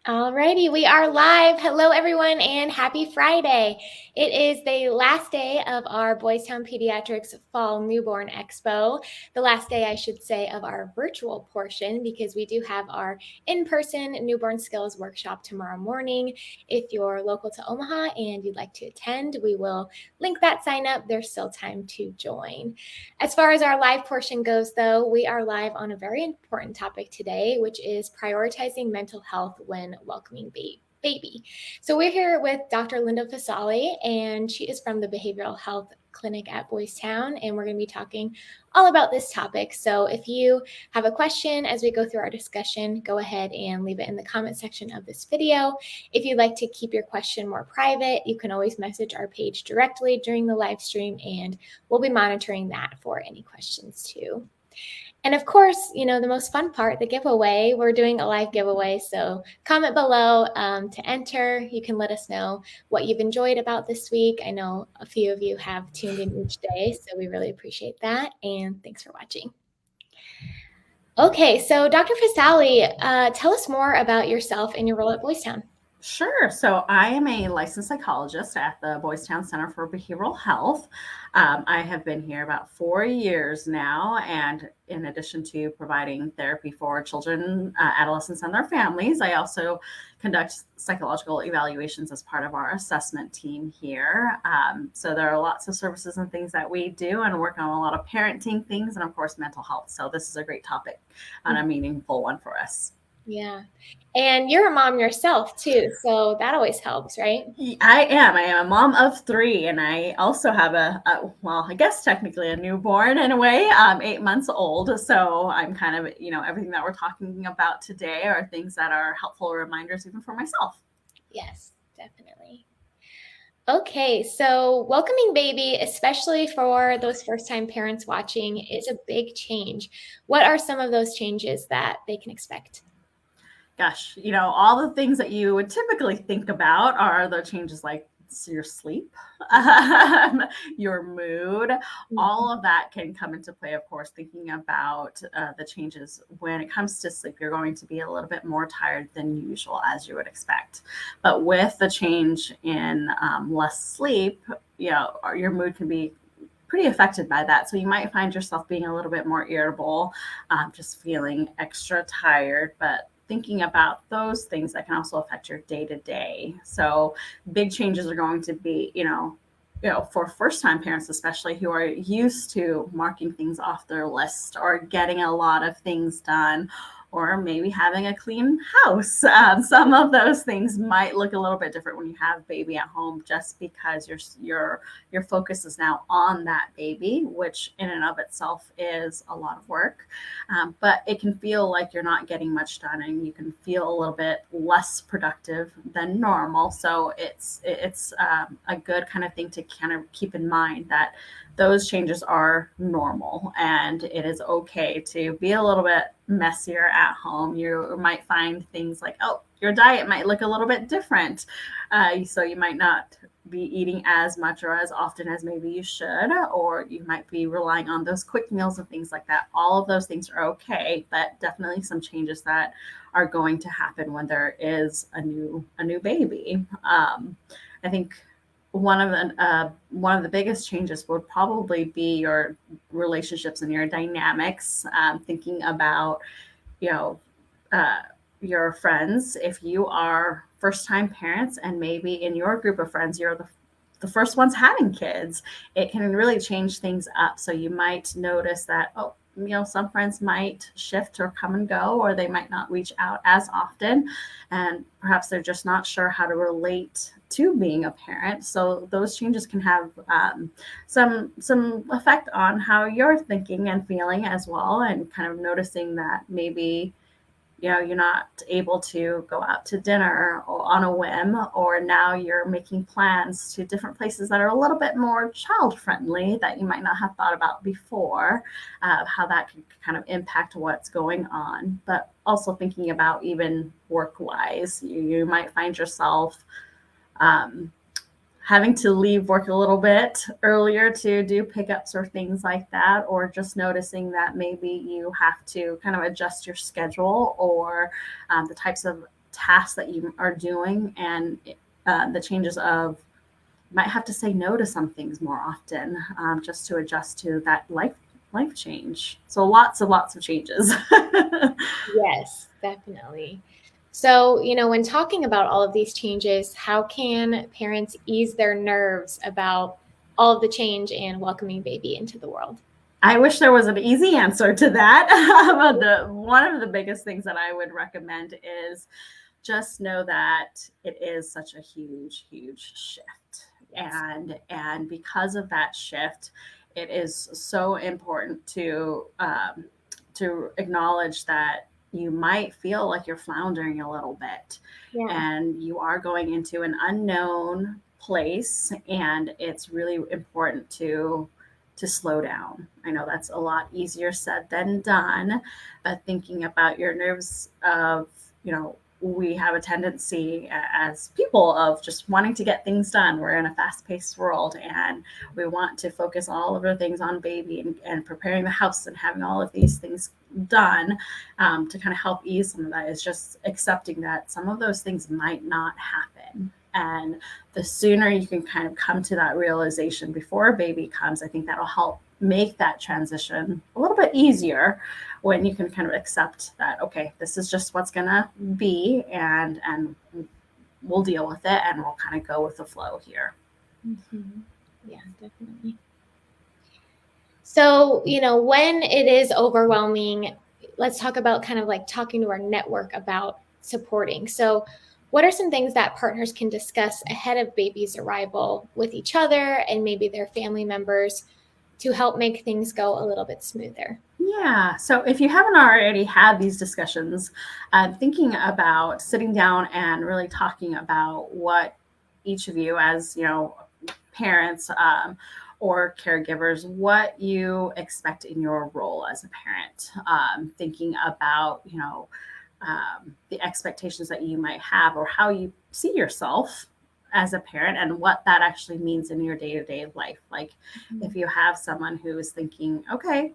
Alrighty, we are live. Hello, everyone, and happy Friday. It is the last day of our Boys Town Pediatrics Fall Newborn Expo. The last day, I should say, of our virtual portion because we do have our in-person newborn skills workshop tomorrow morning. If you're local to Omaha and you'd like to attend, we will link that sign up. There's still time to join. As far as our live portion goes, though, we are live on a very important topic today, which is prioritizing mental health when welcoming baby. So we're here with Dr. Linda Phosaly, and she is from the Behavioral Health Clinic at Boys Town, and we're going to be talking all about this topic. So if you have a question as we go through our discussion, go ahead and leave it in the comment section of this video. If you'd like to keep your question more private, you can always message our page directly during the live stream, and we'll be monitoring that for any questions too. And of course, the most fun part, the giveaway, we're doing a live giveaway. So comment below to enter. You can let us know what you've enjoyed about this week. I know a few of you have tuned in each day, so we really appreciate that. And thanks for watching. Okay, so Dr. Phosaly, tell us more about yourself and your role at Boys Town. Sure. So I am a licensed psychologist at the Boys Town Center for Behavioral Health. I have been here about 4 years now, and in addition to providing therapy for children, adolescents, and their families, I also conduct psychological evaluations as part of our assessment team here. So there are lots of services and things that we do, and work on a lot of parenting things, and of course, mental health. So this is a great topic and a meaningful one for us. Yeah. And you're a mom yourself too, so that always helps, right? I am. I am a mom of 3, and I also have well, I guess technically a newborn in a way, 8 months old. So I'm kind of, everything that we're talking about today are things that are helpful reminders even for myself. Yes, definitely. Okay, so welcoming baby, especially for those first-time parents watching, is a big change. What are some of those changes that they can expect? Gosh, all the things that you would typically think about are the changes like your sleep, your mood, all of that can come into play, of course, thinking about the changes when it comes to sleep. You're going to be a little bit more tired than usual, as you would expect. But with the change in less sleep, your mood can be pretty affected by that. So you might find yourself being a little bit more irritable, just feeling extra tired, but thinking about those things that can also affect your day to day. So big changes are going to be, for first time parents, especially who are used to marking things off their list or getting a lot of things done, or maybe having a clean house. Some of those things might look a little bit different when you have baby at home, just because your focus is now on that baby, which in and of itself is a lot of work. But it can feel like you're not getting much done, and you can feel a little bit less productive than normal. So it's a good kind of thing to kind of keep in mind that those changes are normal, and it is okay to be a little bit messier at home. You might find things like, your diet might look a little bit different. So you might not be eating as much or as often as maybe you should, or you might be relying on those quick meals and things like that. All of those things are okay, but definitely some changes that are going to happen when there is a new baby. I think one of the biggest changes would probably be your relationships and your dynamics. Thinking about, your friends. If you are first time parents, and maybe in your group of friends you're the first ones having kids, it can really change things up. So you might notice that, some friends might shift or come and go, or they might not reach out as often, and perhaps they're just not sure how to relate to being a parent. So those changes can have some effect on how you're thinking and feeling as well, and kind of noticing that maybe you're not able to go out to dinner or on a whim, or now you're making plans to different places that are a little bit more child friendly that you might not have thought about before, how that can kind of impact what's going on. But also thinking about even work wise, you might find yourself having to leave work a little bit earlier to do pickups or things like that, or just noticing that maybe you have to kind of adjust your schedule, or the types of tasks that you are doing, and the changes of might have to say no to some things more often, just to adjust to that life change. So lots of changes. Yes, definitely. So, when talking about all of these changes, how can parents ease their nerves about all of the change and welcoming baby into the world? I wish there was an easy answer to that. One of the biggest things that I would recommend is just know that it is such a huge shift, Yes. and because of that shift, it is so important to acknowledge that you might feel like you're floundering a little bit, Yeah. and you are going into an unknown place, and it's really important to slow down. I know that's a lot easier said than done, but thinking about your nerves of, we have a tendency as people of just wanting to get things done. We're in a fast-paced world, and we want to focus all of our things on baby, and preparing the house and having all of these things done, to kind of help ease some of that is just accepting that some of those things might not happen. And the sooner you can kind of come to that realization before a baby comes, I think that'll help make that transition a little bit easier, when you can kind of accept that, okay, this is just what's gonna be, and we'll deal with it, and we'll kind of go with the flow here. Mhm. Yeah, definitely. So, when it is overwhelming, let's talk about kind of like talking to our network about supporting. So, what are some things that partners can discuss ahead of baby's arrival with each other and maybe their family members to help make things go a little bit smoother? Yeah. So if you haven't already had these discussions, thinking about sitting down and really talking about what each of you, as parents, or caregivers, what you expect in your role as a parent. Thinking about, the expectations that you might have, or how you see yourself as a parent, and what that actually means in your day-to-day life. Like, if Mhm. you have someone who is thinking, okay,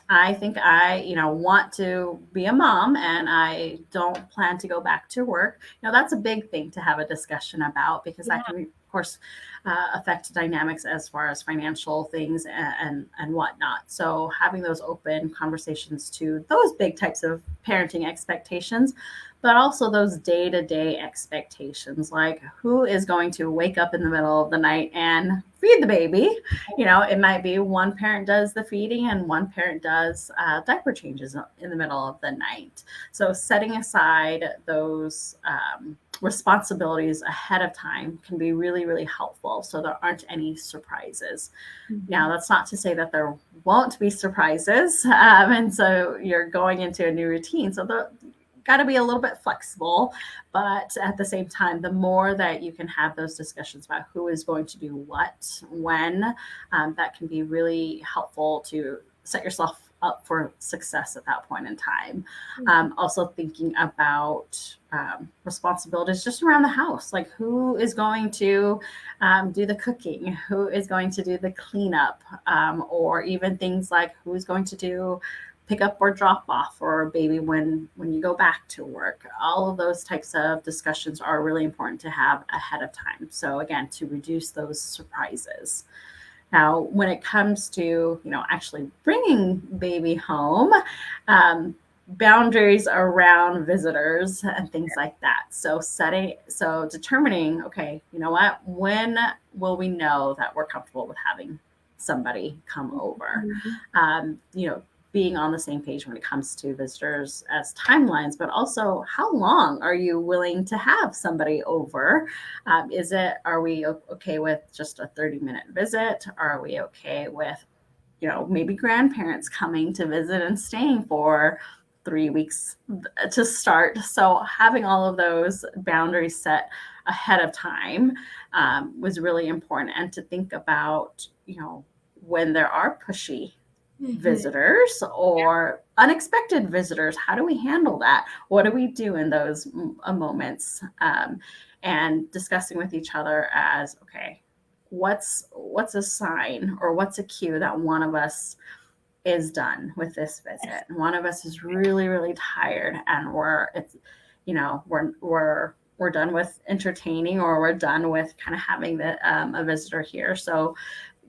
I think I, want to be a mom, and I don't plan to go back to work. That's a big thing to have a discussion about, because that Yeah. can, of course, affect dynamics as far as financial things, and whatnot. So having those open conversations to those big types of parenting expectations, but also those day to day expectations, like who is going to wake up in the middle of the night and feed the baby. It might be one parent does the feeding, and one parent does diaper changes in the middle of the night. So setting aside those responsibilities ahead of time can be really, really helpful, so there aren't any surprises. Now, Mhm. that's not to say that there won't be surprises. And so you're going into a new routine. So the got to be a little bit flexible, but at the same time, the more that you can have those discussions about who is going to do what, when, that can be really helpful to set yourself up for success at that point in time. Mhm. Also thinking about responsibilities just around the house, like who is going to do the cooking, who is going to do the cleanup, or even things like who's going to do pick up or drop off for a baby when you go back to work. All of those types of discussions are really important to have ahead of time, so again, to reduce those surprises. Now, when it comes to, actually bringing baby home, um, boundaries around visitors and things like that. So determining, okay, you know what, when will we know that we're comfortable with having somebody come over? Mhm. Um, you know, being on the same page when it comes to visitors as timelines, but also how long are you willing to have somebody over? Are we okay with just a 30-minute visit? Are we okay with, maybe grandparents coming to visit and staying for 3 weeks to start? So having all of those boundaries set ahead of time, was really important. And to think about, when there are pushy Mhm. visitors or unexpected visitors, how do we handle that? What do we do in those moments? And discussing with each other as, okay, what's a sign, or what's a cue that one of us is done with this visit, one of us is really, really tired, and we're done with entertaining, or we're done with kind of having a visitor here. So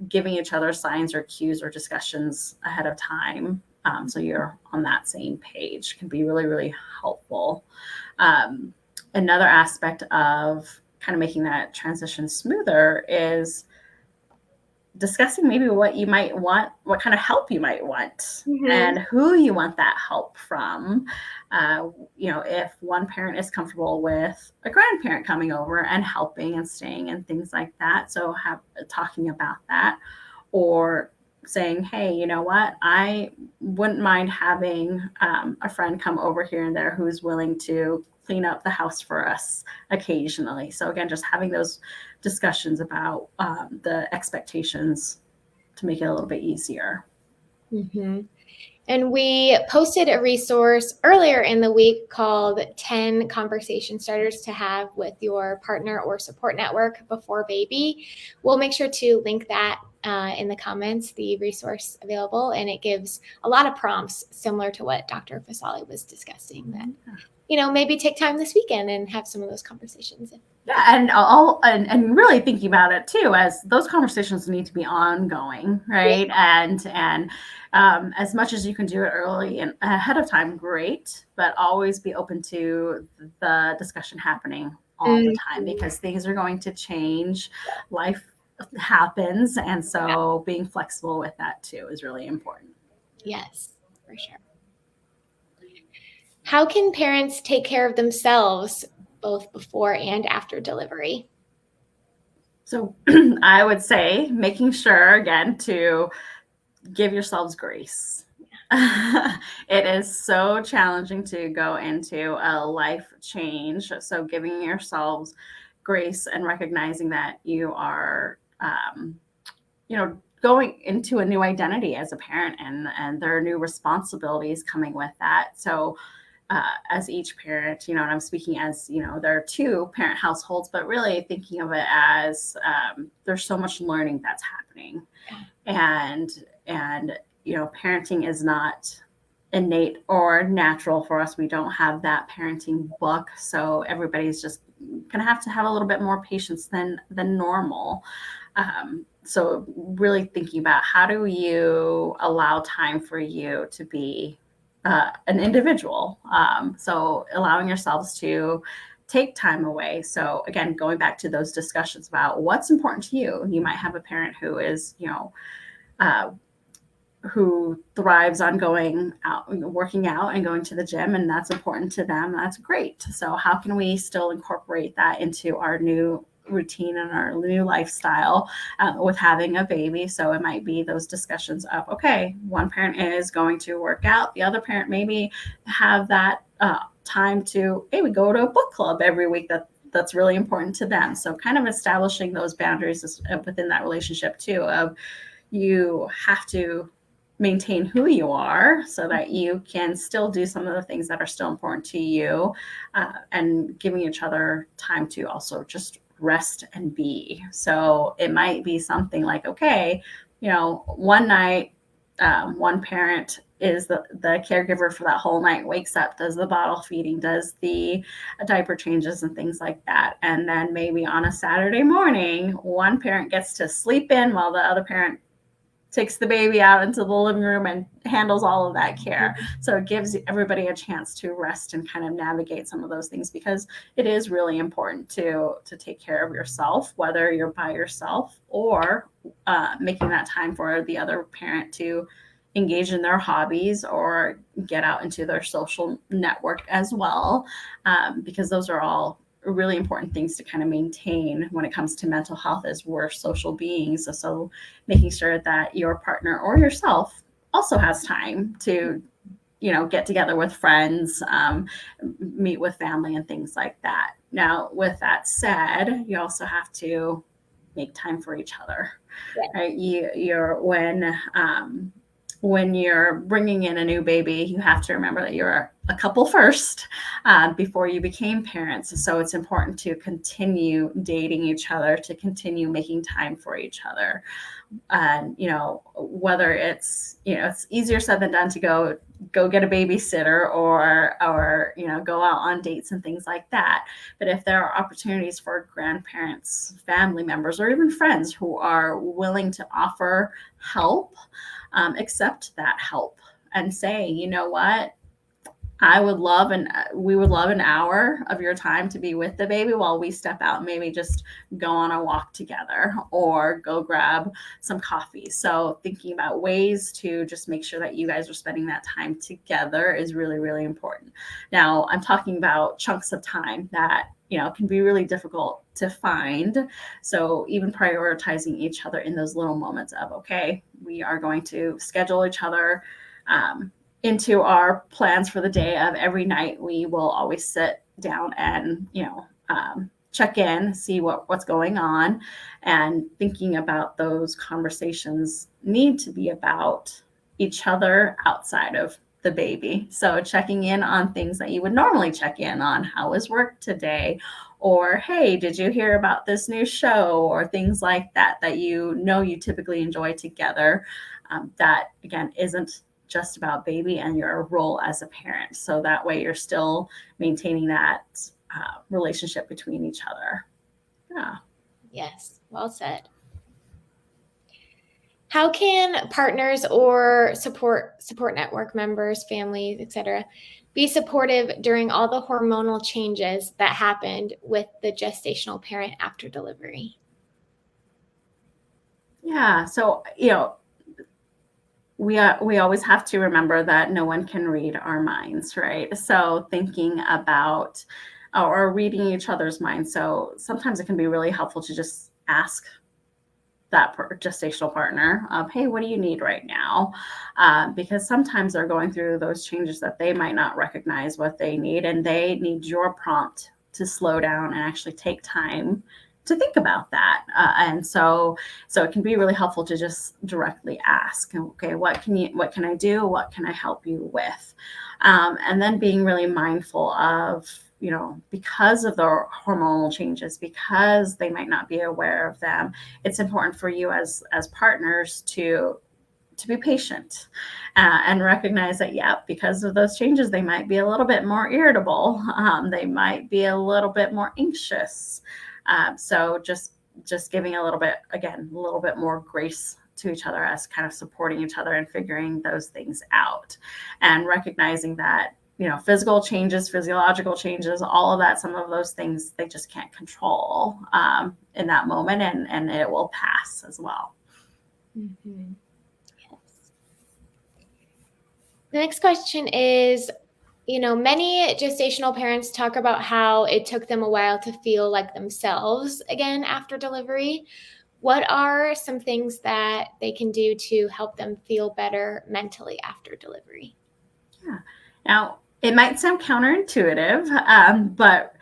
giving each other signs or cues or discussions ahead of time, so you're on that same page, can be really, really helpful. Another aspect of kind of making that transition smoother is discussing maybe what you might want, what kind of help you might want, and who you want that help from. If one parent is comfortable with a grandparent coming over and helping and staying and things like that, so talking about that, or saying, hey, you know what, I wouldn't mind having a friend come over here and there who's willing to clean up the house for us occasionally. So again, just having those discussions about the expectations to make it a little bit easier. Mm-hmm. And we posted a resource earlier in the week called 10 Conversation Starters to Have with Your Partner or Support Network Before Baby. We'll make sure to link that in the comments, the resource available, and it gives a lot of prompts similar to what Dr. Phosaly was discussing, that maybe take time this weekend and have some of those conversations. Yeah, and really thinking about it too, as those conversations need to be ongoing, right? Yeah. And as much as you can do it early and ahead of time, great, but always be open to the discussion happening all the time, because things are going to change. Life happens, and so being flexible with that too is really important. Yes, for sure. How can parents take care of themselves both before and after delivery? So I would say making sure, again, to give yourselves grace. It is so challenging to go into a life change. So giving yourselves grace and recognizing that you are, going into a new identity as a parent, and there are new responsibilities coming with that. So as each parent, and I'm speaking as, there are two parent households, but really thinking of it as there's so much learning that's happening. And parenting is not innate or natural for us. We don't have that parenting book. So everybody's just going to have a little bit more patience than normal. So really thinking about, how do you allow time for you to be an individual? So allowing yourselves to take time away. So again, going back to those discussions about what's important to you. You might have a parent who is, who thrives on going out, working out and going to the gym, and that's important to them. That's great. So how can we still incorporate that into our new routine and our new lifestyle with having a baby? So it might be those discussions of, okay, one parent is going to work out, the other parent maybe have that time to, hey, we go to a book club every week that's really important to them. So kind of establishing those boundaries within that relationship too, of you have to maintain who you are so that you can still do some of the things that are still important to you, and giving each other time to also just rest and be. So it might be something like, okay, one night, one parent is the caregiver for that whole night, wakes up, does the bottle feeding, does the diaper changes and things like that. And then maybe on a Saturday morning, one parent gets to sleep in while the other parent takes the baby out into the living room and handles all of that care. So it gives everybody a chance to rest and kind of navigate some of those things, because it is really important to take care of yourself, whether you're by yourself or making that time for the other parent to engage in their hobbies or get out into their social network as well, because those are all really important things to kind of maintain when it comes to mental health, as we're social beings. So making sure that your partner or yourself also has time to, get together with friends, meet with family and things like that. Now, with that said, you also have to make time for each other, right? When you're bringing in a new baby, you have to remember that you're a couple first, before you became parents. So it's important to continue dating each other, to continue making time for each other. And, whether it's easier said than done to go go get a babysitter or go out on dates and things like that. But if there are opportunities for grandparents, family members, or even friends who are willing to offer help, accept that help and say, you know what, we would love an hour of your time to be with the baby while we step out and maybe just go on a walk together or go grab some coffee. So thinking about ways to just make sure that you guys are spending that time together is really, really important. Now, I'm talking about chunks of time that can be really difficult to find. So even prioritizing each other in those little moments of, okay, we are going to schedule each other into our plans for the day of every night. We will always sit down and check in, see what's going on, and thinking about those conversations need to be about each other outside of the baby. So checking in on things that you would normally check in on. How was work today? Or, hey, did you hear about this new show? Or things like that you typically enjoy together. That, again, isn't just about baby and your role as a parent. So that way you're still maintaining that relationship between each other. Yeah. Yes, well said. How can partners or support network members, families, etc., be supportive during all the hormonal changes that happened with the gestational parent after delivery? Yeah. So, we always have to remember that no one can read our minds, right? So thinking about or reading each other's minds. So sometimes it can be really helpful to just ask that gestational partner of, hey, what do you need right now? Because sometimes they're going through those changes that they might not recognize what they need, and they need your prompt to slow down and actually take time to think about that. And so it can be really helpful to just directly ask, okay, what can I do? What can I help you with? And then being really mindful of, because of the hormonal changes, because they might not be aware of them, it's important for you as partners to be patient and recognize that, because of those changes, they might be a little bit more irritable. They might be a little bit more anxious. So just giving a little bit more grace to each other as kind of supporting each other and figuring those things out, and recognizing that physical changes, physiological changes, all of that, some of those things they just can't control in that moment, and it will pass as well. Mm-hmm. Yes. The next question is, many gestational parents talk about how it took them a while to feel like themselves again after delivery. What are some things that they can do to help them feel better mentally after delivery? Yeah. Now, it might sound counterintuitive, but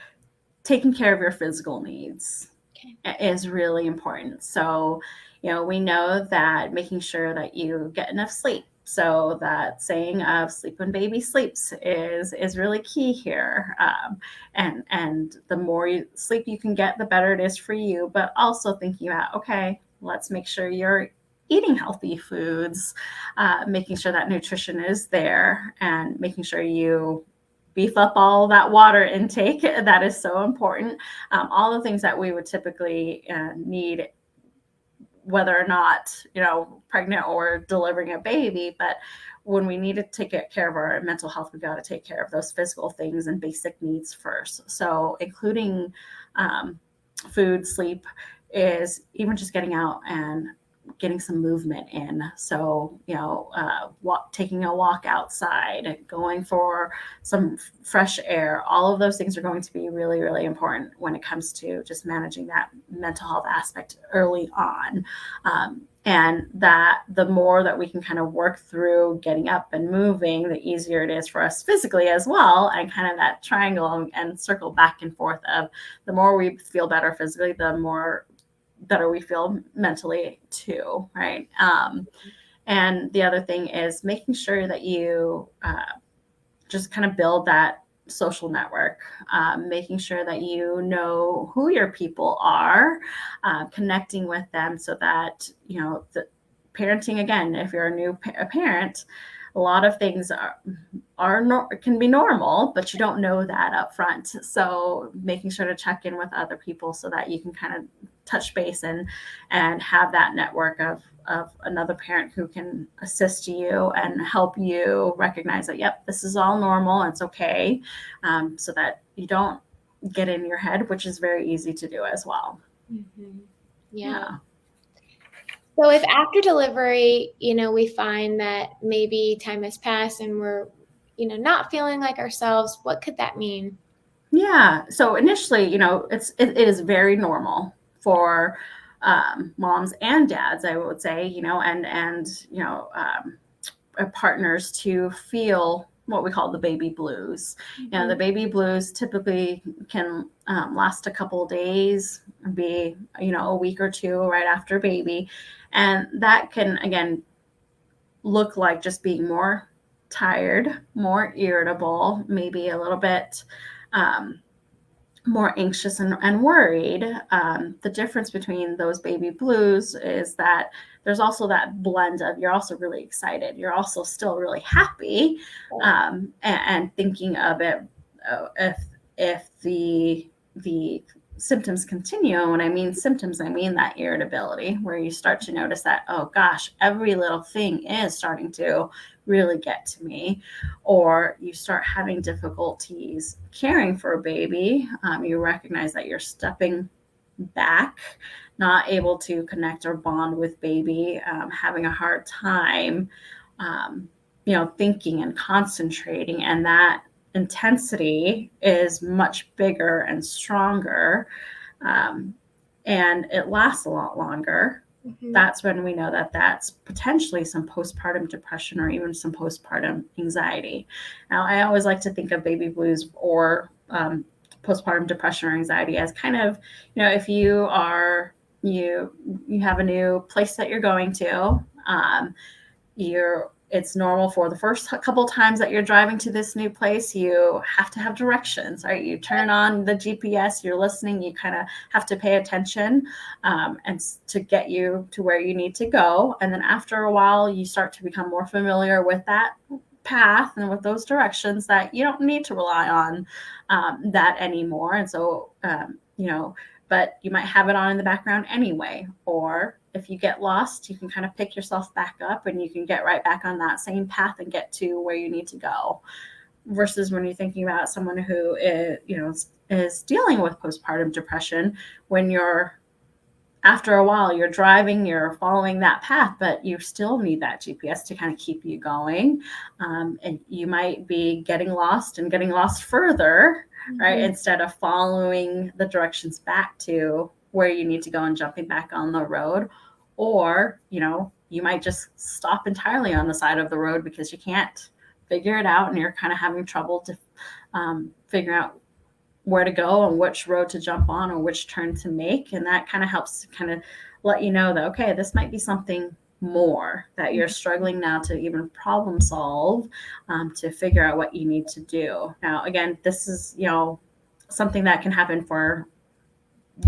taking care of your physical needs is really important. So, we know that making sure that you get enough sleep. So that saying of sleep when baby sleeps is really key here. And the more sleep you can get, the better it is for you. But also thinking about, okay, let's make sure you're eating healthy foods, making sure that nutrition is there, and making sure you beef up all that water intake. That is so important. All the things that we would typically need, whether or not, pregnant or delivering a baby. But when we need to take care of our mental health, we've got to take care of those physical things and basic needs first. So including food, sleep, is even just getting out and getting some movement in. So, taking a walk outside, going for some fresh air, all of those things are going to be really, really important when it comes to just managing that mental health aspect early on. And that the more that we can kind of work through getting up and moving, the easier it is for us physically as well. And kind of that triangle and circle back and forth of the more we feel better physically, the more better we feel mentally too, right? And the other thing is making sure that you just kind of build that social network, making sure that you know who your people are, connecting with them, so that the parenting, again, if you're a new parent, a lot of things can be normal, but you don't know that up front. So making sure to check in with other people so that you can kind of touch base and have that network of another parent who can assist you and help you recognize that, yep, this is all normal, it's okay, so that you don't get in your head, which is very easy to do as well. Mm-hmm. Yeah. Yeah. So if after delivery, we find that maybe time has passed and we're, not feeling like ourselves, what could that mean? Yeah. So initially, it is very normal for moms and dads, I would say, and partners to feel what we call the baby blues. Mm-hmm. The baby blues typically can last a couple of days, be a week or two right after baby, and that can again look like just being more tired, more irritable, maybe a little bit more anxious and worried. The difference between those baby blues is that there's also that blend of you're also really excited, you're also still really happy, and thinking of it, if the symptoms continue. And when I mean symptoms, I mean that irritability where you start to notice that, oh gosh, every little thing is starting to really get to me, or you start having difficulties caring for a baby. You recognize that you're stepping back, not able to connect or bond with baby, having a hard time, thinking and concentrating, and that intensity is much bigger and stronger, and it lasts a lot longer. Mm-hmm. That's when we know that that's potentially some postpartum depression or even some postpartum anxiety. Now, I always like to think of baby blues or postpartum depression or anxiety as kind of, if you have a new place that you're going to, it's normal for the first couple times that you're driving to this new place, you have to have directions, right? You turn on the GPS, you're listening, you kind of have to pay attention, and to get you to where you need to go. And then after a while, you start to become more familiar with that path and with those directions, that you don't need to rely on that anymore. And so, but you might have it on in the background anyway. Or if you get lost, you can kind of pick yourself back up and you can get right back on that same path and get to where you need to go. Versus when you're thinking about someone who is dealing with postpartum depression, when you're after a while you're driving, you're following that path, but you still need that GPS to kind of keep you going. And you might be getting lost further, right? Mm-hmm. Instead of following the directions back to where you need to go and jumping back on the road. Or, you might just stop entirely on the side of the road because you can't figure it out and you're kind of having trouble to figure out where to go and which road to jump on or which turn to make. And that kind of helps to kind of let you know that, okay, this might be something more that you're struggling now to even problem solve, to figure out what you need to do. Now, again, this is, something that can happen for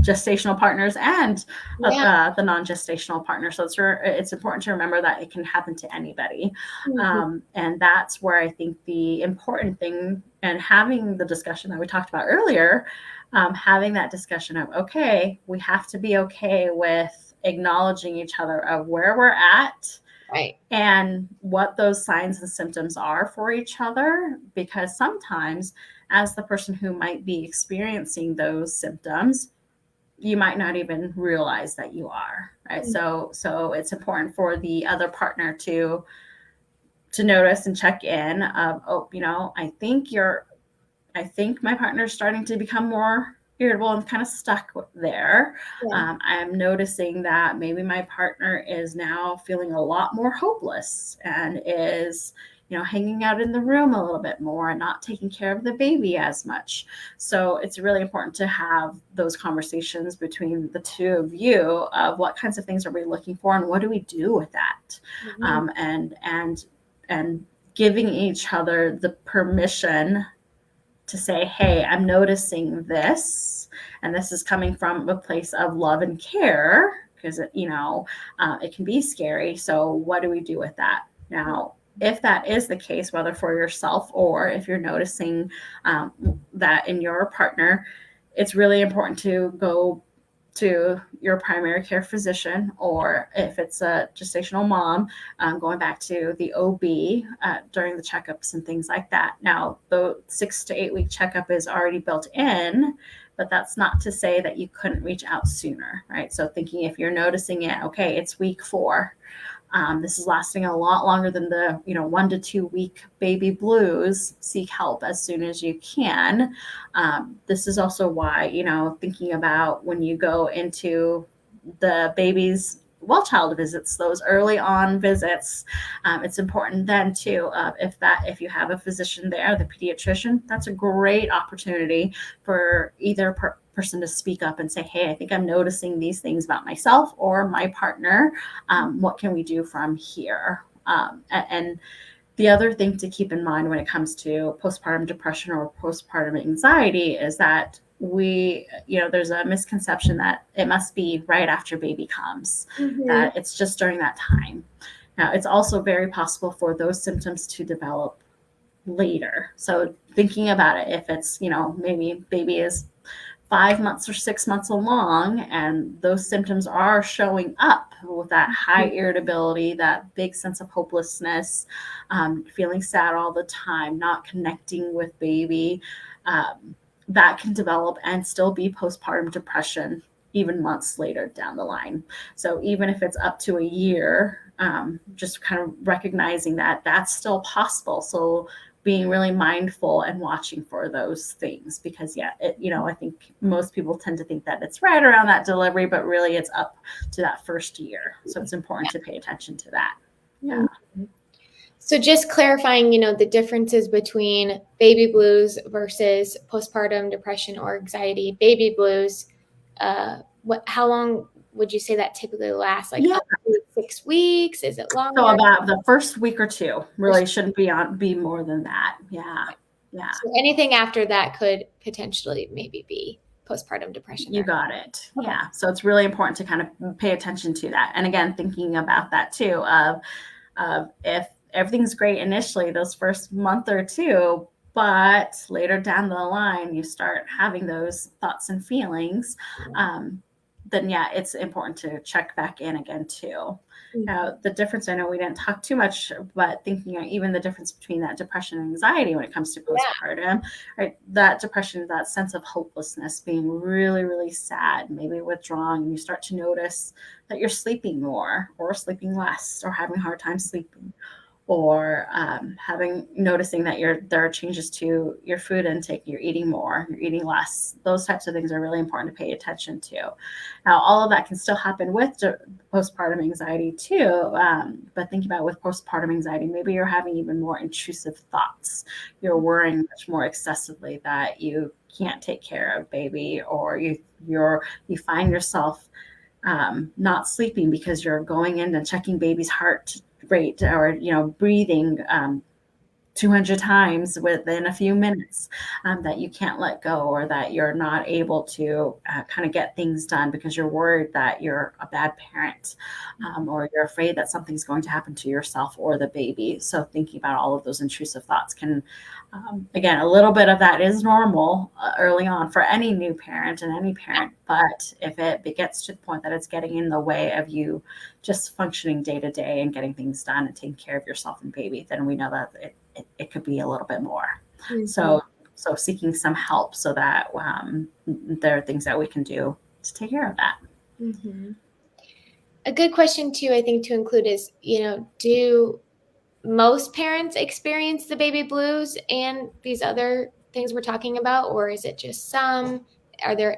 gestational partners and the non-gestational partner. So it's important to remember that it can happen to anybody. Mm-hmm. And that's where I think the important thing, and having the discussion that we talked about earlier, having that discussion of, okay, we have to be okay with acknowledging each other of where we're at, Right. and what those signs and symptoms are for each other. Because sometimes, as the person who might be experiencing those symptoms, you might not even realize that you are, right? Mm-hmm. So it's important for the other partner to notice and check in of, oh, I think my partner's starting to become more irritable and kind of stuck there. Yeah. I'm noticing that maybe my partner is now feeling a lot more hopeless and is, hanging out in the room a little bit more and not taking care of the baby as much. So it's really important to have those conversations between the two of you of what kinds of things are we looking for and what do we do with that. Mm-hmm. And giving each other the permission to say, hey, I'm noticing this, and this is coming from a place of love and care, because it can be scary. So what do we do with that? Now, if that is the case, whether for yourself or if you're noticing that in your partner, it's really important to go to your primary care physician, or if it's a gestational mom, going back to the OB during the checkups and things like that. Now, the 6 to 8 week checkup is already built in, but that's not to say that you couldn't reach out sooner, right? So thinking if you're noticing it, okay, it's week 4. This is lasting a lot longer than the 1 to 2 week baby blues. Seek help as soon as you can. This is also why thinking about when you go into the baby's child visits, those early on visits, it's important then too. If you have a physician there, the pediatrician, that's a great opportunity for either person to speak up and say, hey, I think I'm noticing these things about myself or my partner. What can we do from here? And the other thing to keep in mind when it comes to postpartum depression or postpartum anxiety is that there's a misconception that it must be right after baby comes, that it's just during that time. Now, it's also very possible for those symptoms to develop later. So thinking about it, if it's, maybe baby is 5 months or 6 months along and those symptoms are showing up with that high irritability, that big sense of hopelessness, feeling sad all the time, not connecting with baby, that can develop and still be postpartum depression even months later down the line. So even if it's up to a year, just kind of recognizing that that's still possible. So being really mindful and watching for those things, because I think most people tend to think that it's right around that delivery, but really it's up to that first year. So it's important to pay attention to that. Yeah. So just clarifying, the differences between baby blues versus postpartum depression or anxiety. Baby blues, how long would you say that typically lasts? Like up to 6 weeks? Is it longer? So about the first week or two. Really shouldn't be more than that. Yeah. Yeah. So anything after that could potentially maybe be postpartum depression. You got it. Yeah. So it's really important to kind of pay attention to that. And again, thinking about that too, of if everything's great initially, those first month or two, but later down the line, you start having those thoughts and feelings, then it's important to check back in again too. Now, the difference, I know we didn't talk too much, but thinking even the difference between that depression and anxiety when it comes to postpartum, right? That depression, that sense of hopelessness, being really, really sad, maybe withdrawn, and you start to notice that you're sleeping more or sleeping less or having a hard time sleeping, or noticing that there are changes to your food intake, you're eating more, you're eating less. Those types of things are really important to pay attention to. Now, all of that can still happen with postpartum anxiety too, but think about with postpartum anxiety, maybe you're having even more intrusive thoughts. You're worrying much more excessively that you can't take care of baby, or you find yourself not sleeping because you're going in and checking baby's heart rate, or breathing 200 times within a few minutes, that you can't let go, or that you're not able to kind of get things done because you're worried that you're a bad parent, or you're afraid that something's going to happen to yourself or the baby. So thinking about all of those intrusive thoughts can, again, a little bit of that is normal early on for any new parent and any parent, but if it gets to the point that it's getting in the way of you just functioning day to day and getting things done and taking care of yourself and baby, then we know that it could be a little bit more. So seeking some help so that there are things that we can do to take care of that. A good question too, I think, to include is, do most parents experience the baby blues and these other things we're talking about, or is it just some?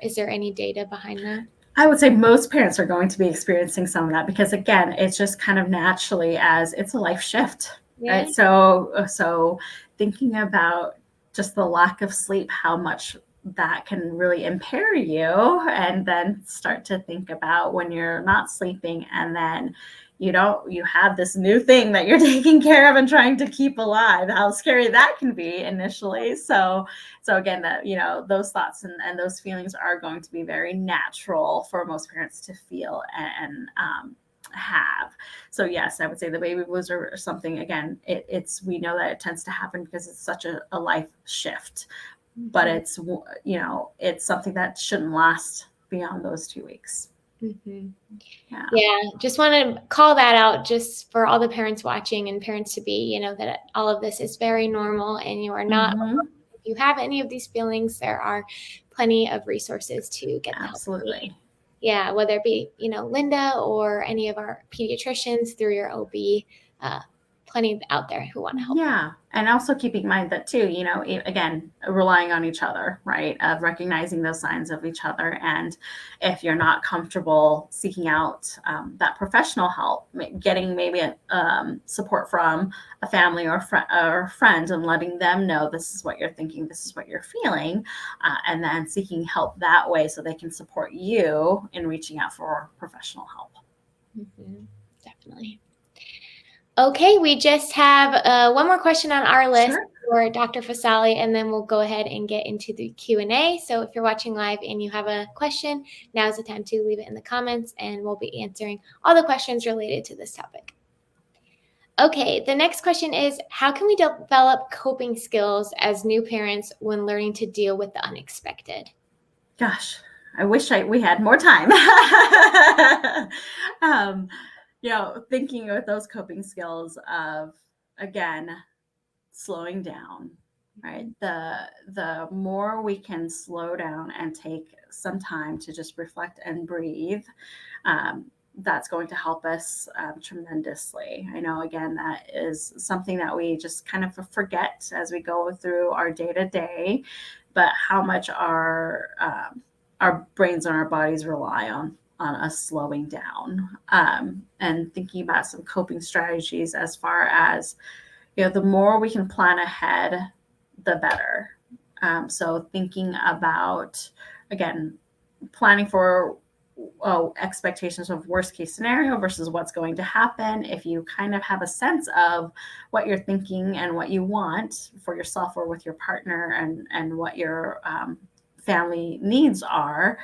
Is there any data behind that? I would say most parents are going to be experiencing some of that, because again, it's just kind of naturally, as it's a life shift, right? So thinking about just the lack of sleep, how much that can really impair you, and then start to think about when you're not sleeping, and then you have this new thing that you're taking care of and trying to keep alive, how scary that can be initially. So again, that those thoughts and those feelings are going to be very natural for most parents to feel, and have. So yes, I would say the baby blues are something, again, it's, we know that it tends to happen because it's such a life shift, but it's, it's something that shouldn't last beyond those 2 weeks. Yeah, just want to call that out just for all the parents watching and parents to be, that all of this is very normal and you are not, if you have any of these feelings, there are plenty of resources to get the help you need. Yeah, whether it be, Linda or any of our pediatricians through your OB, plenty out there who want to help. Yeah. And also keeping in mind that too, again, relying on each other, right? Of recognizing those signs of each other. And if you're not comfortable seeking out that professional help, getting maybe support from a family or a friend and letting them know this is what you're thinking, this is what you're feeling, and then seeking help that way so they can support you in reaching out for professional help. Definitely. Okay, we just have one more question on our list for Dr. Phosaly, and then we'll go ahead and get into the Q&A. So if you're watching live and you have a question, now's the time to leave it in the comments, and we'll be answering all the questions related to this topic. Okay, the next question is, how can we develop coping skills as new parents when learning to deal with the unexpected? Gosh, I wish we had more time. Thinking with those coping skills of, again, slowing down, right? The more we can slow down and take some time to just reflect and breathe, that's going to help us tremendously. I know, again, that is something that we just kind of forget as we go through our day-to-day, but how much our brains and our bodies rely on us slowing down, and thinking about some coping strategies as far as, the more we can plan ahead, the better. So thinking about, again, planning for expectations of worst case scenario versus what's going to happen. If you kind of have a sense of what you're thinking and what you want for yourself or with your partner, and what your family needs are,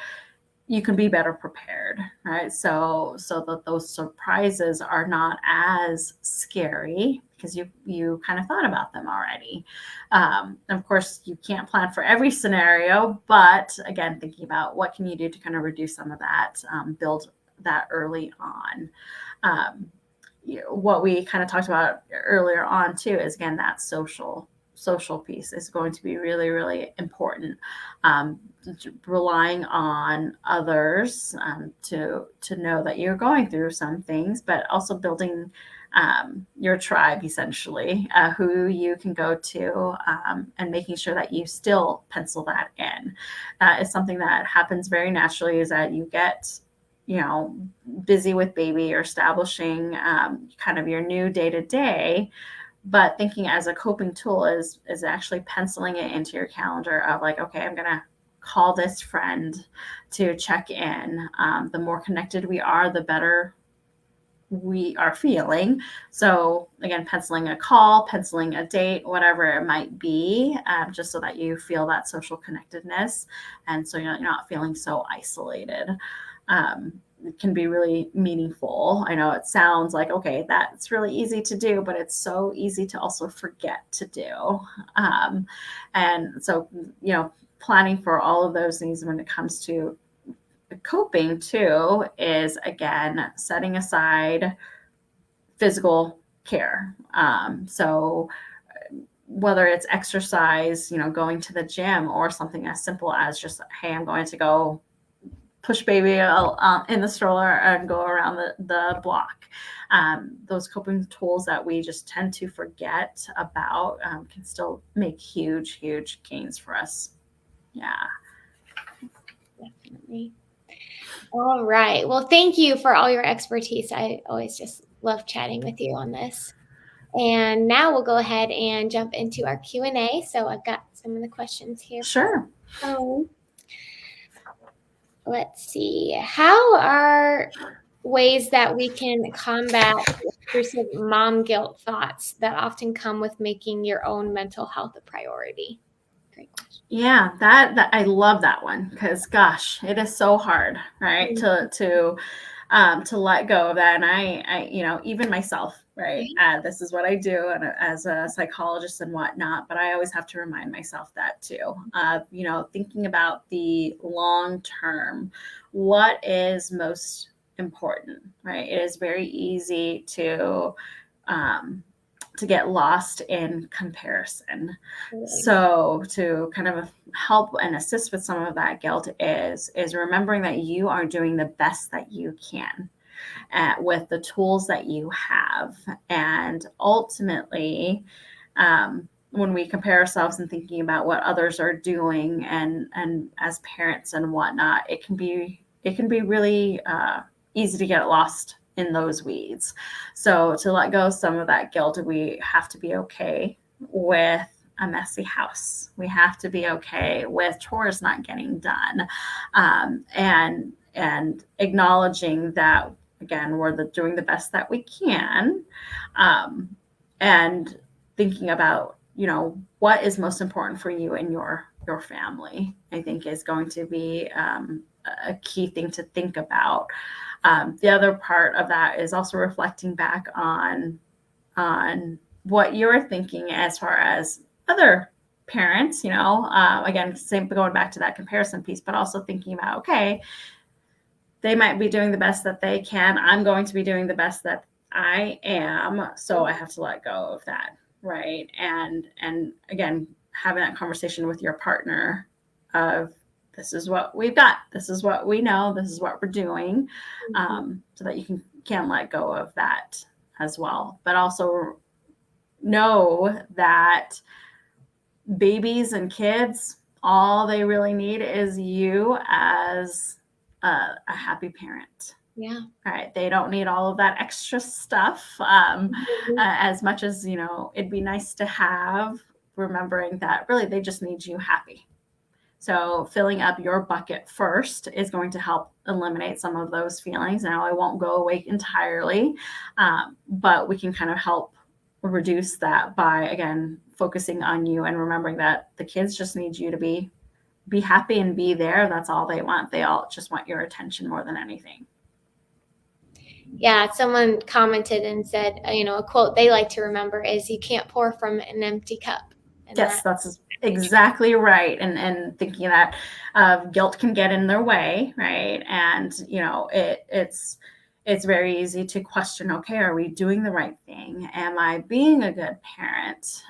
you can be better prepared, right? So that those surprises are not as scary because you kind of thought about them already. Of course, you can't plan for every scenario, but again, thinking about what can you do to kind of reduce some of that, build that early on. What we kind of talked about earlier on too is, again, that social piece is going to be really, really important. Relying on others to know that you're going through some things, but also building your tribe, essentially, who you can go to, and making sure that you still pencil that in. That is something that happens very naturally, is that you get busy with baby or establishing kind of your new day-to-day. But thinking as a coping tool is actually penciling it into your calendar of like, okay, I'm going to call this friend to check in. The more connected we are, the better we are feeling. So again, penciling a call, penciling a date, whatever it might be, just so that you feel that social connectedness. And so you're not feeling so isolated. It can be really meaningful. I know it sounds like, okay, that's really easy to do, but it's so easy to also forget to do. And so, planning for all of those things when it comes to coping too is, again, setting aside physical care. So whether it's exercise, going to the gym, or something as simple as just, hey, I'm going to go push baby in the stroller and go around the block. Those coping tools that we just tend to forget about can still make huge, huge gains for us. Yeah. Definitely. All right. Well, thank you for all your expertise. I always just love chatting with you on this. And now we'll go ahead and jump into our Q&A. So I've got some of the questions here. Sure. Let's see. How are ways that we can combat intrusive mom guilt thoughts that often come with making your own mental health a priority? Great question. Yeah, that I love that one, because gosh, it is so hard, right? To to let go of that. And even myself, right? This is what I do and as a psychologist and whatnot, but I always have to remind myself that too. Thinking about the long term, what is most important, right? It is very easy um, to get lost in comparison. So to kind of help and assist with some of that guilt is remembering that you are doing the best that you can with the tools that you have. And ultimately, when we compare ourselves and thinking about what others are doing and as parents and whatnot, it can be really easy to get lost in those weeds. So to let go of some of that guilt, we have to be okay with a messy house. We have to be okay with chores not getting done, and acknowledging that again we're doing the best that we can, and thinking about what is most important for you and your family. I think is going to be a key thing to think about. The other part of that is also reflecting back on what you're thinking as far as other parents, again, same going back to that comparison piece, but also thinking about, okay, they might be doing the best that they can. I'm going to be doing the best that I am. So I have to let go of that. Right. And again, having that conversation with your partner of this is what we've got. This is what we know. This is what we're doing. So that you can let go of that as well. But also know that babies and kids, all they really need is you as a happy parent. Yeah. All right. They don't need all of that extra stuff. As much as, it'd be nice to have, remembering that really they just need you happy. So filling up your bucket first is going to help eliminate some of those feelings. Now, it won't go away entirely, but we can kind of help reduce that by, again, focusing on you and remembering that the kids just need you to be happy and be there. That's all they want. They all just want your attention more than anything. Yeah, someone commented and said, a quote they like to remember is, "You can't pour from an empty cup." And yes, that's exactly right. And thinking that guilt can get in their way, right? And it's very easy to question, okay, are we doing the right thing? Am I being a good parent?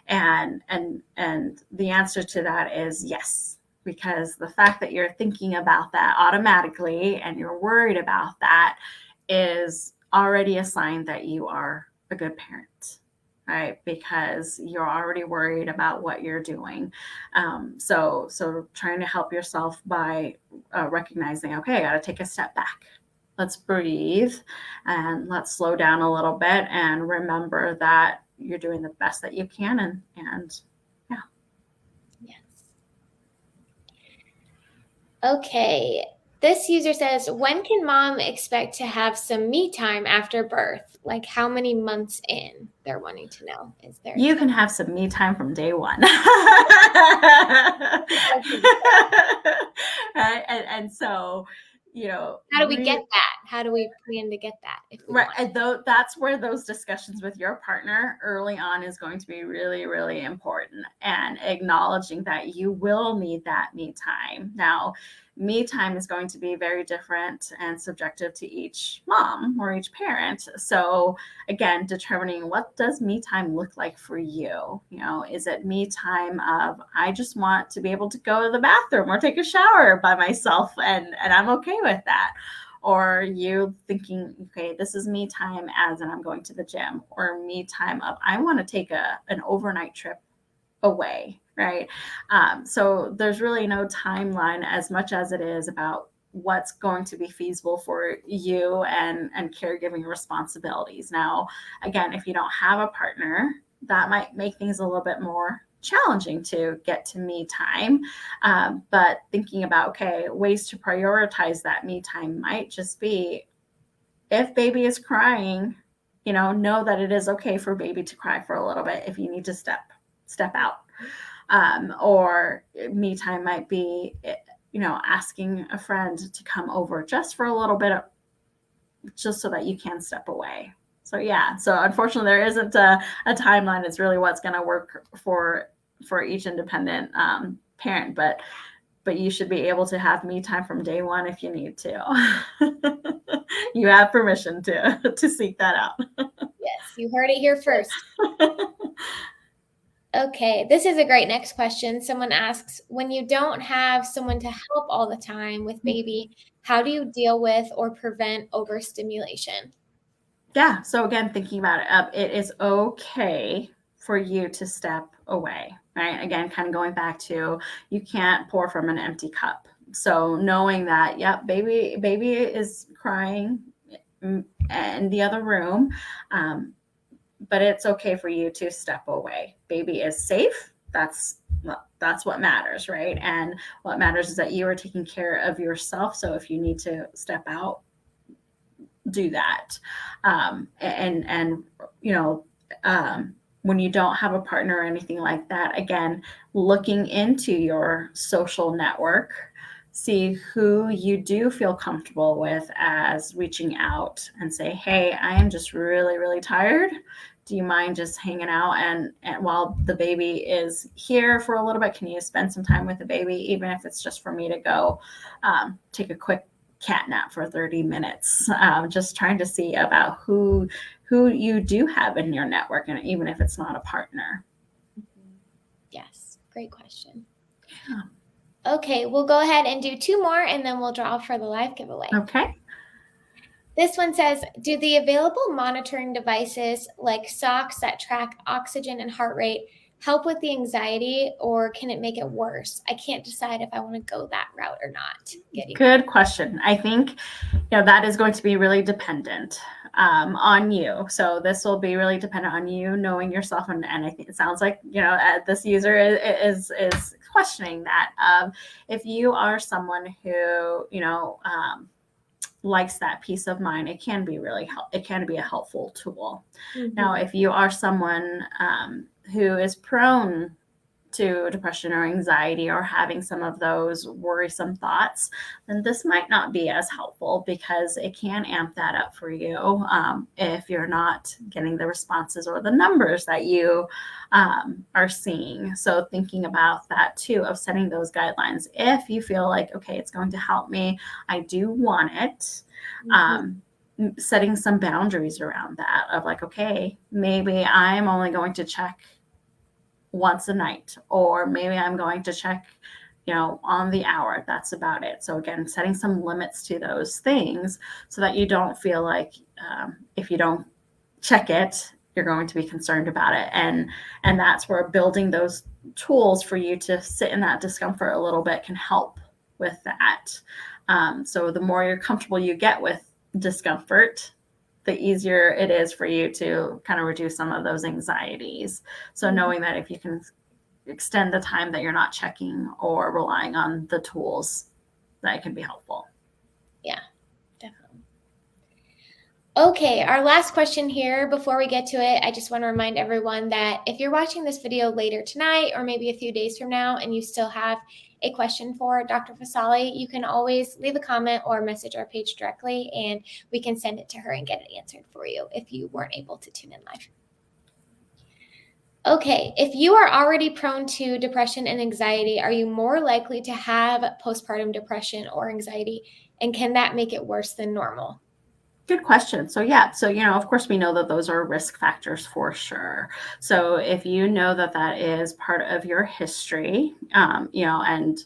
And the answer to that is yes, because the fact that you're thinking about that automatically and you're worried about that is already a sign that you are a good parent, right? Because you're already worried about what you're doing. So trying to help yourself by recognizing, okay, I got to take a step back. Let's breathe and let's slow down a little bit and remember that you're doing the best that you can. And yeah. Yes. Okay. This user says, when can mom expect to have some me time after birth? Like how many months in? They're wanting to know. Is there You can have some me time from day one. and so, how do we get that? How do we plan to get that? If we right, though, that's where those discussions with your partner early on is going to be really, really important, and acknowledging that you will need that me time. Now, me time is going to be very different and subjective to each mom or each parent. So again, determining what does me time look like for you. Is it me time of I just want to be able to go to the bathroom or take a shower by myself and I'm okay with that? Or you thinking, okay, this is me time as in I'm going to the gym, or me time of I want to take an overnight trip away, right? So there's really no timeline as much as it is about what's going to be feasible for you and caregiving responsibilities. Now, again, if you don't have a partner, that might make things a little bit more challenging to get to me time. But thinking about, okay, ways to prioritize that me time might just be if baby is crying, know that it is okay for baby to cry for a little bit if you need to step out. Or me time might be, asking a friend to come over just for a little bit just so that you can step away. So yeah, so unfortunately there isn't a timeline. It's really what's going to work for each independent parent, but you should be able to have me time from day one if you need to. You have permission to seek that out. Yes, you heard it here first. Okay, this is a great next question. Someone asks, when you don't have someone to help all the time with baby, how do you deal with or prevent overstimulation? Yeah, so again, thinking about it, it is okay for you to step away, right? Again, kind of going back to, you can't pour from an empty cup. So knowing that, yep, baby is crying in the other room, but it's okay for you to step away. Baby is safe. That's what matters, right? And what matters is that you are taking care of yourself. So if you need to step out, do that. And you know, when you don't have a partner or anything like that, again, looking into your social network, see who you do feel comfortable with as reaching out and say, hey, I am just really, really tired. Do you mind just hanging out and while the baby is here for a little bit, can you spend some time with the baby, even if it's just for me to go take a quick cat nap for 30 minutes? Just trying to see about who you do have in your network, and even if it's not a partner. Yes, great question. Yeah. Okay, we'll go ahead and do two more and then we'll draw for the live giveaway. Okay. This one says, do the available monitoring devices like socks that track oxygen and heart rate help with the anxiety, or can it make it worse? I can't decide if I want to go that route or not. Good question. I think that is going to be really dependent on you. So this will be really dependent on you knowing yourself, and I think it sounds like this user is questioning that. If you are someone who likes that peace of mind, it can be a helpful tool. Mm-hmm. Now, if you are someone who is prone to depression or anxiety or having some of those worrisome thoughts, then this might not be as helpful, because it can amp that up for you if you're not getting the responses or the numbers that you are seeing. So thinking about that too, of setting those guidelines. If you feel like, okay, it's going to help me, I do want it. Setting some boundaries around that, of like, okay, maybe I'm only going to check once a night, or maybe I'm going to check on the hour. That's about it. So again, setting some limits to those things so that you don't feel like if you don't check it, you're going to be concerned about it. And that's where building those tools for you to sit in that discomfort a little bit can help with that. So the more you're comfortable you get with discomfort, the easier it is for you to kind of reduce some of those anxieties. So knowing that if you can extend the time that you're not checking or relying on the tools, that can be helpful. Yeah, definitely. Okay, our last question here before we get to it, I just want to remind everyone that if you're watching this video later tonight or maybe a few days from now and you still have a question for Dr. Phosaly, you can always leave a comment or message our page directly, and we can send it to her and get it answered for you if you weren't able to tune in live. Okay, if you are already prone to depression and anxiety, are you more likely to have postpartum depression or anxiety? And can that make it worse than normal? Good question. So yeah, of course we know that those are risk factors for sure. So if you know that is part of your history, and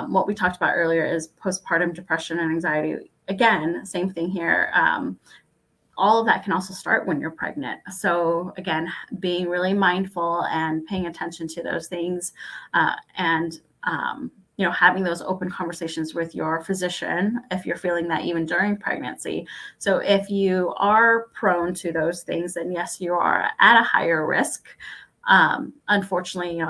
what we talked about earlier is postpartum depression and anxiety. Again, same thing here. All of that can also start when you're pregnant. So again, being really mindful and paying attention to those things, and having those open conversations with your physician if you're feeling that even during pregnancy. So if you are prone to those things, then yes, you are at a higher risk. Unfortunately,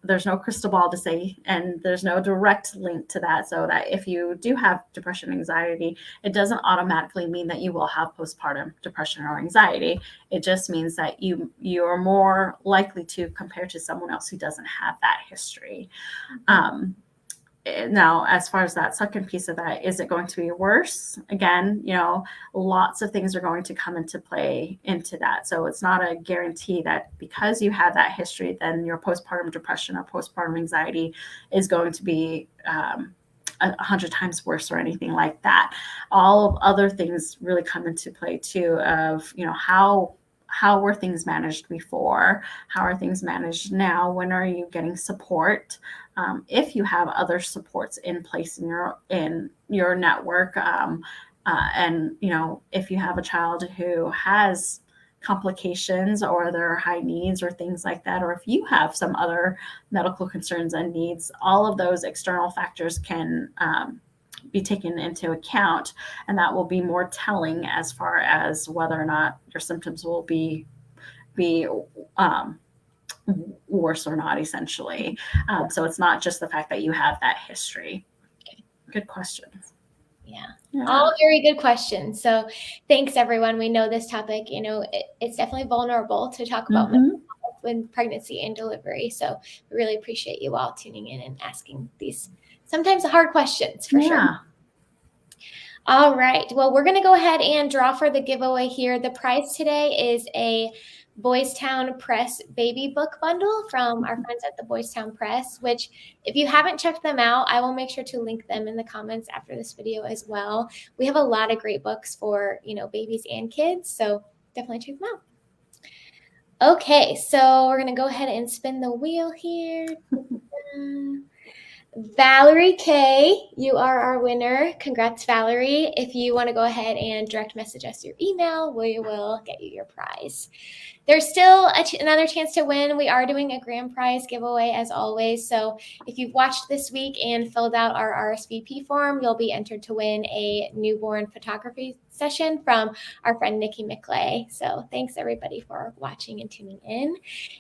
there's no crystal ball to say, and there's no direct link to that. So that if you do have depression, anxiety, it doesn't automatically mean that you will have postpartum depression or anxiety. It just means that you are more likely to, compared to someone else who doesn't have that history. now, as far as that second piece of that, is it going to be worse? Again, lots of things are going to come into play into that. So it's not a guarantee that because you had that history, then your postpartum depression or postpartum anxiety is going to be 100 times worse or anything like that. All of other things really come into play too, of how were things managed before, how are things managed now, when are you getting support, if you have other supports in place in your network, and if you have a child who has complications or there are high needs or things like that, or if you have some other medical concerns and needs, all of those external factors can be taken into account, and that will be more telling as far as whether or not your symptoms will be um, worse or not, essentially. So it's not just the fact that you have that history. Good question. Yeah. All very good questions. So thanks, everyone. We know this topic, it's definitely vulnerable to talk about mental health when pregnancy and delivery. So we really appreciate you all tuning in and asking these sometimes hard questions for sure. All right. Well, we're going to go ahead and draw for the giveaway here. The prize today is a Boys Town Press baby book bundle from our friends at the Boys Town Press, which if you haven't checked them out, I will make sure to link them in the comments after this video as well. We have a lot of great books for, babies and kids, so definitely check them out. Okay, so we're going to go ahead and spin the wheel here. Valerie K, you are our winner. Congrats, Valerie. If you want to go ahead and direct message us your email, we will get you your prize. There's still another chance to win. We are doing a grand prize giveaway as always. So if you've watched this week and filled out our RSVP form, you'll be entered to win a newborn photography session from our friend Nikki McClay. So thanks everybody for watching and tuning in.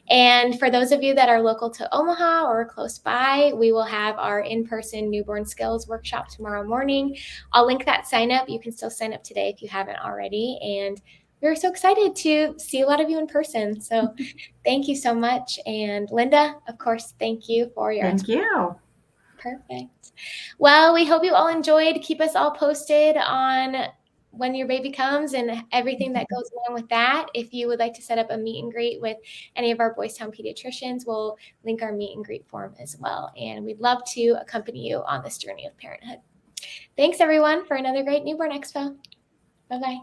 And for those of you that are local to Omaha or close by, we will have our in-person newborn skills workshop tomorrow morning. I'll link that sign up. You can still sign up today if you haven't already. And we're so excited to see a lot of you in person. So thank you so much. And Linda, of course, thank you for your Thank you. Perfect. Well, we hope you all enjoyed. Keep us all posted on when your baby comes and everything that goes along with that. If you would like to set up a meet and greet with any of our Boys Town pediatricians, we'll link our meet and greet form as well. And we'd love to accompany you on this journey of parenthood. Thanks, everyone, for another great Newborn Expo. Bye-bye.